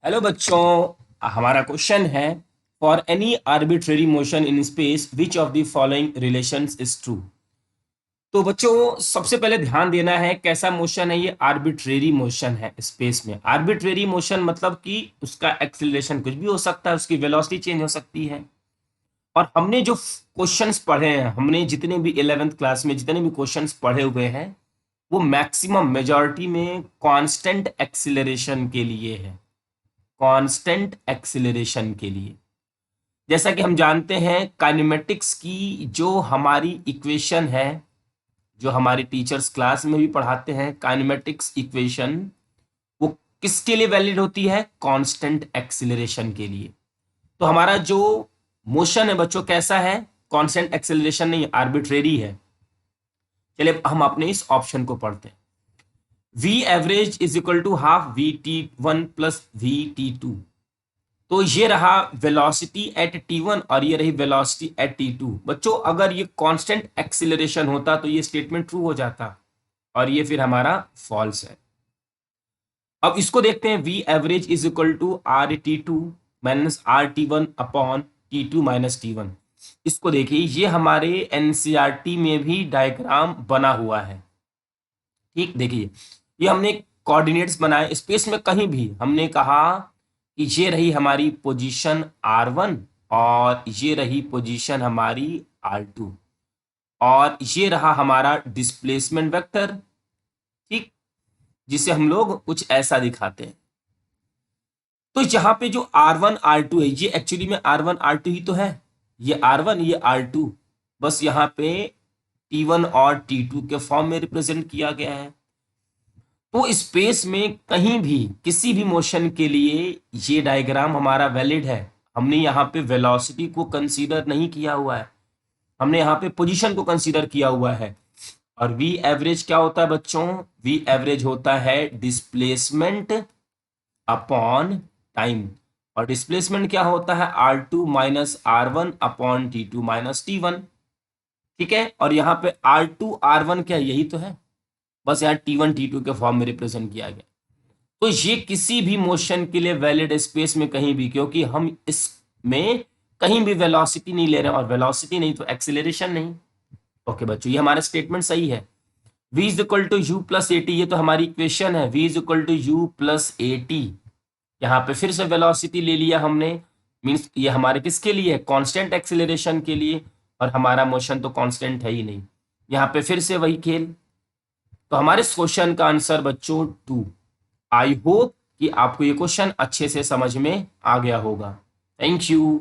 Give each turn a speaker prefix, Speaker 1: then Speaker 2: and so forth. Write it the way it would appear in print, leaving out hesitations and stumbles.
Speaker 1: Hello बच्चों, हमारा question है for any arbitrary motion in space which of the following relations is true. तो बच्चों सबसे पहले ध्यान देना है कैसा मोशन है। ये आर्बिट्रेरी मोशन है स्पेस में। आर्बिट्रेरी मोशन मतलब कि उसका एक्सीलरेशन कुछ भी हो सकता है, उसकी वेलोसिटी चेंज हो सकती है। और हमने जो क्वेश्चंस पढ़े हैं, हमने जितने भी 11th क्लास में जितने भी क्वेश्चंस पढ़े हुए हैं, वो मैक्सिमम मेजॉरिटी में कांस्टेंट एक्सीलरेशन के लिए है। कांस्टेंट एक्सीलरेशन के लिए, जैसा कि हम जानते हैं काइनेमेटिक्स की जो हमारी इक्वेशन है, जो हमारी टीचर्स क्लास में भी पढ़ाते हैं, काइनेमेटिक्स इक्वेशन वो किसके लिए वैलिड होती है? कांस्टेंट एक्सीलरेशन के लिए। तो हमारा जो मोशन है बच्चों कैसा है? कांस्टेंट एक्सीलरेशन नहीं, आर्बिट्रेरी है। चलिए हम अपने इस ऑप्शन को पढ़ते हैं। v average is equal to half vt1 plus vt2। तो ये रहा वेलोसिटी एट t1 और ये रही वेलोसिटी एट t2। बच्चों अगर ये कांस्टेंट एक्सीलरेशन होता तो ये स्टेटमेंट ट्रू हो जाता, और ये फिर हमारा फॉल्स है। अब इसको देखते हैं, v average is equal to R T two minus R T one upon T two minus T one. इसको देखिए, ये हमारे एनसीईआरटी में भी डायग्राम बना हुआ है। ठीक, देखिए ये हमने कोऑर्डिनेट्स बनाए स्पेस में, कहीं भी हमने कहा कि ये रही हमारी पोजीशन R1 और ये रही पोजीशन हमारी R2 और ये रहा हमारा डिस्प्लेसमेंट वेक्टर। ठीक, जिसे हम लोग कुछ ऐसा दिखाते हैं। तो यहाँ पे जो R1 R2 है, ये एक्चुअली में R1 R2 ही तो है। ये R1 ये R2, बस यहाँ पे T1 और T2 के फॉर्म में रिप्रेजेंट किया गया है। तो स्पेस में कहीं भी किसी भी मोशन के लिए ये डायग्राम हमारा वैलिड है। हमने यहाँ पे वेलोसिटी को कंसीडर नहीं किया हुआ है, हमने यहाँ पे पोजीशन को कंसीडर किया हुआ है। और वी एवरेज क्या होता है बच्चों? वी एवरेज होता है डिस्प्लेसमेंट अपॉन टाइम। और डिस्प्लेसमेंट क्या होता है? R2 minus R1 upon T2 minus T1। ठीक है, और यहाँ पे R2 R1 क्या, यही तो है, बस यहाँ T1 T2 के फॉर्म में रिप्रेजेंट किया गया। तो ये किसी भी मोशन के लिए वैलिड स्पेस में कहीं भी, क्योंकि हम इसमें कहीं भी वेलोसिटी नहीं ले रहे हैं, और वेलोसिटी नहीं तो एक्सीलरेशन नहीं। ओके बच्चों, ये हमारा स्टेटमेंट सही है। v is equal to U plus A T, ये तो हमारी इक्वेशन है। v is equal to U plus A T. यहाँ पे फिर से वेलोसिटी ले लिया हमने, मीन्स ये हमारे किसके लिए है? कांस्टेंट एक्सीलरेशन के लिए, और हमारा मोशन तो कांस्टेंट है ही नहीं। यहाँ पे फिर से वही खेल। तो हमारे इस क्वेश्चन का आंसर बच्चों 2। आई होप कि आपको ये क्वेश्चन अच्छे से समझ में आ गया होगा। Thank you.